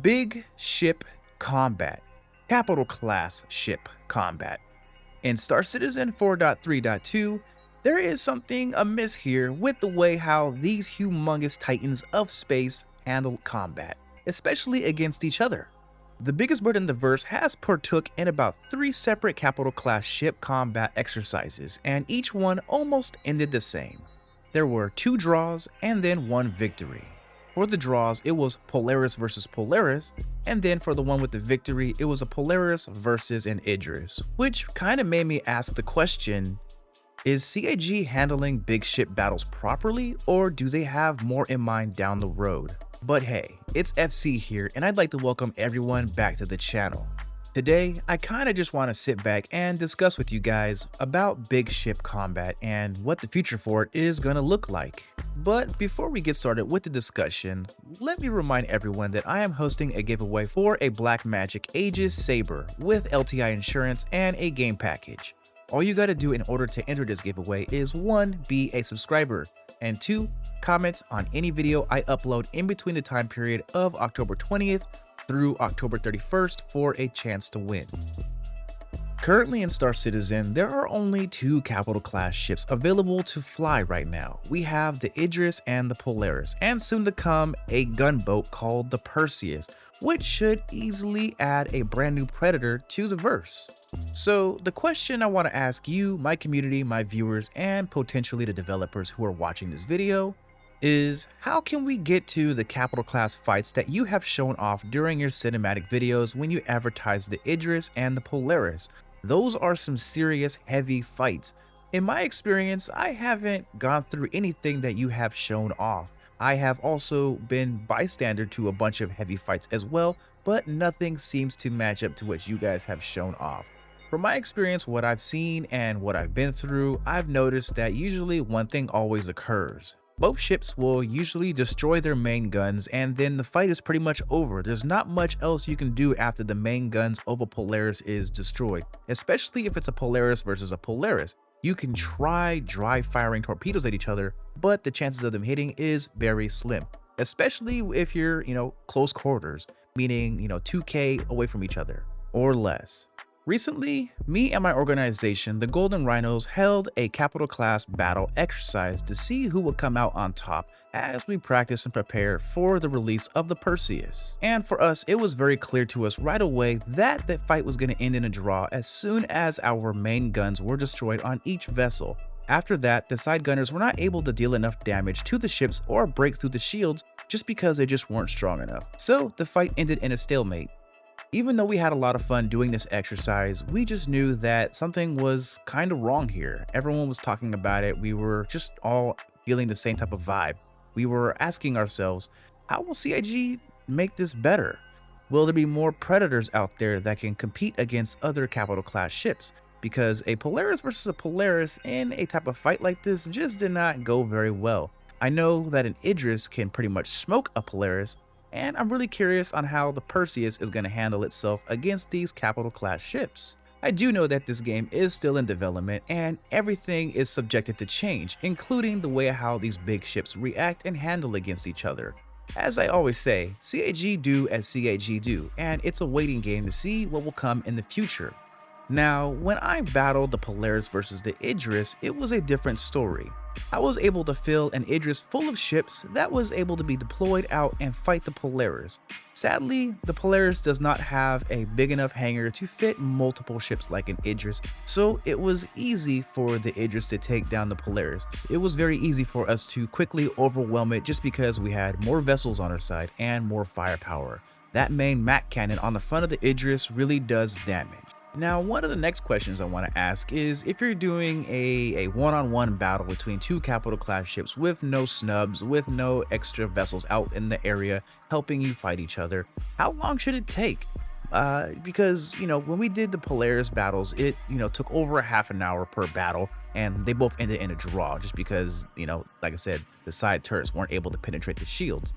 Big ship combat, capital class ship combat. In Star Citizen 4.3.2, there is something amiss here with the way how these humongous titans of space handle combat, especially against each other. The biggest bird in the verse has partook in about 3 separate capital class ship combat exercises, and each one almost ended the same. There were 2 draws and then 1 victory. For the draws, it was Polaris versus Polaris, and then for the one with the victory, it was a Polaris versus an Idris, which kind of made me ask the question, is CIG handling big ship battles properly, or do they have more in mind down the road? But hey, it's FC here, and I'd like to welcome everyone back to the channel. Today, I kinda just want to sit back and discuss with you guys about big ship combat and what the future for it is gonna look like. But before we get started with the discussion, let me remind everyone that I am hosting a giveaway for a Blackmagic Aegis Saber with LTI insurance and a game package. All you gotta do in order to enter this giveaway is 1. Be a subscriber, and 2. Comment on any video I upload in between the time period of October 20th through October 31st for a chance to win. Currently in Star Citizen, there are only 2 capital class ships available to fly right now. We have the Idris and the Polaris, and soon to come a gunboat called the Perseus, which should easily add a brand new predator to the verse. So the question I want to ask you, my community, my viewers, and potentially the developers who are watching this video is, how can we get to the capital class fights that you have shown off during your cinematic videos when you advertise the Idris and the Polaris? Those are some serious heavy fights. In my experience, I haven't gone through anything that you have shown off. I have also been bystander to a bunch of heavy fights as well, but nothing seems to match up to what you guys have shown off. From my experience, what I've seen and what I've been through, I've noticed that usually one thing always occurs. Both ships will usually destroy their main guns, and then the fight is pretty much over. There's not much else you can do after the main guns of a Polaris is destroyed, especially if it's a Polaris versus a Polaris. You can try dry firing torpedoes at each other, but the chances of them hitting is very slim, especially if you're, close quarters, meaning, 2K away from each other or less. Recently, me and my organization, the Golden Rhinos, held a capital class battle exercise to see who would come out on top as we practice and prepare for the release of the Perseus. And for us, it was very clear to us right away that that fight was going to end in a draw as soon as our main guns were destroyed on each vessel. After that, the side gunners were not able to deal enough damage to the ships or break through the shields just because they just weren't strong enough. So the fight ended in a stalemate. Even though we had a lot of fun doing this exercise, we just knew that something was kind of wrong here. Everyone was talking about it. We were just all feeling the same type of vibe. We were asking ourselves, how will CIG make this better? Will there be more predators out there that can compete against other capital class ships? Because a Polaris versus a Polaris in a type of fight like this just did not go very well. I know that an Idris can pretty much smoke a Polaris, and I'm really curious on how the Perseus is going to handle itself against these capital class ships. I do know that this game is still in development and everything is subjected to change, including the way how these big ships react and handle against each other. As I always say, CIG do as CIG do, and it's a waiting game to see what will come in the future. Now, when I battled the Polaris versus the Idris, it was a different story. I was able to fill an Idris full of ships that was able to be deployed out and fight the Polaris. Sadly, the Polaris does not have a big enough hangar to fit multiple ships like an Idris, so it was easy for the Idris to take down the Polaris. It was very easy for us to quickly overwhelm it just because we had more vessels on our side and more firepower. That main Mac cannon on the front of the Idris really does damage. Now, one of the next questions I want to ask is, if you're doing a one-on-one battle between 2 capital class ships with no snubs, with no extra vessels out in the area helping you fight each other, how long should it take? Because, when we did the Polaris battles, it, took over a half an hour per battle, and they both ended in a draw just because, like I said, the side turrets weren't able to penetrate the shields.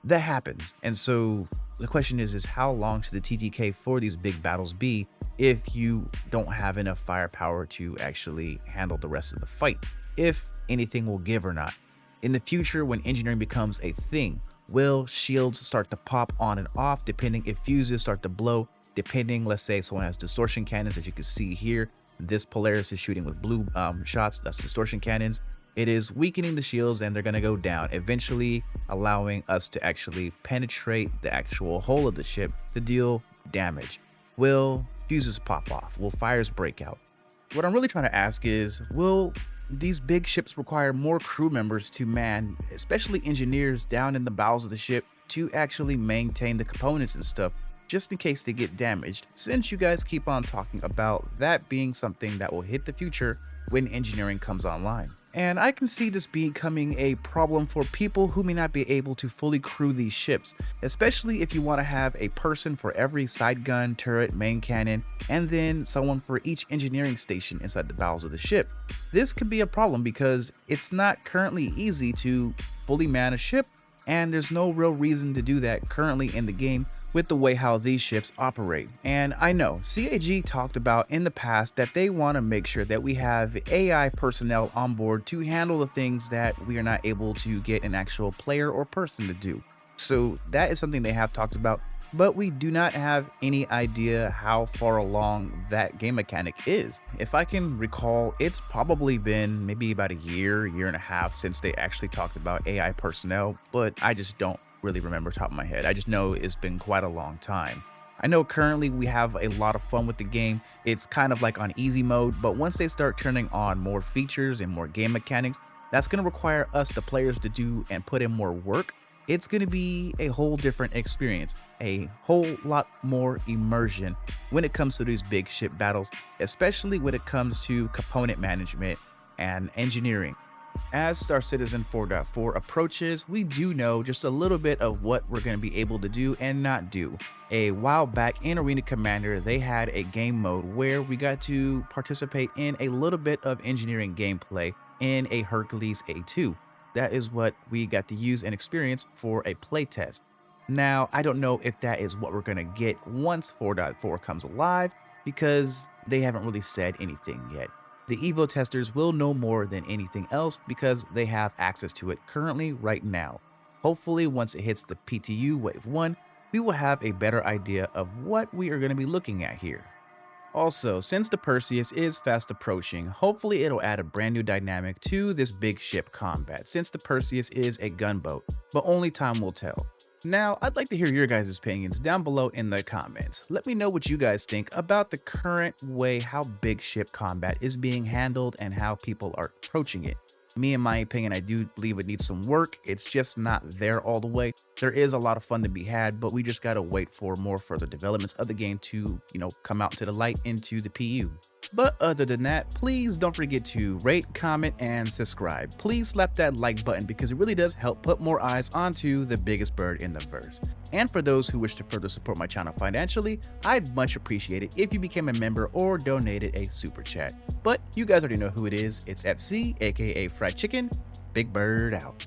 That happens, and so the question is how long should the TTK for these big battles be if you don't have enough firepower to actually handle the rest of the fight, if anything will give or not. In the future, when engineering becomes a thing, Will shields start to pop on and off depending if fuses start to blow? Depending, let's say someone has distortion cannons, as you can see here. This Polaris is shooting with blue shots, that's distortion cannons. It is weakening the shields and they're going to go down, eventually allowing us to actually penetrate the actual hull of the ship to deal damage. Will fuses pop off? Will fires break out? What I'm really trying to ask is, will these big ships require more crew members to man, especially engineers down in the bowels of the ship, to actually maintain the components and stuff, just in case they get damaged, since you guys keep on talking about that being something that will hit the future when engineering comes online? And I can see this becoming a problem for people who may not be able to fully crew these ships, especially if you want to have a person for every side gun, turret, main cannon, and then someone for each engineering station inside the bowels of the ship. This could be a problem because it's not currently easy to fully man a ship, and there's no real reason to do that currently in the game with the way how these ships operate. And I know CAG talked about in the past that they want to make sure that we have AI personnel on board to handle the things that we are not able to get an actual player or person to do. So that is something they have talked about, but we do not have any idea how far along that game mechanic is. If I can recall, it's probably been maybe about a year and a half since they actually talked about AI personnel, but I just don't really remember top of my head. I just know it's been quite a long time. I know currently we have a lot of fun with the game. It's kind of like on easy mode, but once they start turning on more features and more game mechanics, that's going to require us, the players, to do and put in more work. It's going to be a whole different experience, a whole lot more immersion when it comes to these big ship battles, especially when it comes to component management and engineering. As Star Citizen 4.4 approaches, we do know just a little bit of what we're going to be able to do and not do. A while back in Arena Commander, they had a game mode where we got to participate in a little bit of engineering gameplay in a Hercules A2. That is what we got to use and experience for a playtest. Now, I don't know if that is what we're going to get once 4.4 comes alive, because they haven't really said anything yet. The Evo testers will know more than anything else because they have access to it currently right now. Hopefully, once it hits the PTU Wave 1, we will have a better idea of what we are going to be looking at here. Also, since the Perseus is fast approaching, hopefully it'll add a brand new dynamic to this big ship combat, since the Perseus is a gunboat, but only time will tell. Now, I'd like to hear your guys' opinions down below in the comments. Let me know what you guys think about the current way how big ship combat is being handled and how people are approaching it. Me, in my opinion, I do believe it needs some work. It's just not there all the way. There is a lot of fun to be had, but we just gotta wait for more further developments of the game to, come out to the light into the PU. But other than that, please don't forget to rate, comment, and subscribe. Please slap that like button because it really does help put more eyes onto the biggest bird in the verse. And for those who wish to further support my channel financially, I'd much appreciate it if you became a member or donated a super chat. But you guys already know who it is. It's FC, aka Fried Chicken. Big Bird out.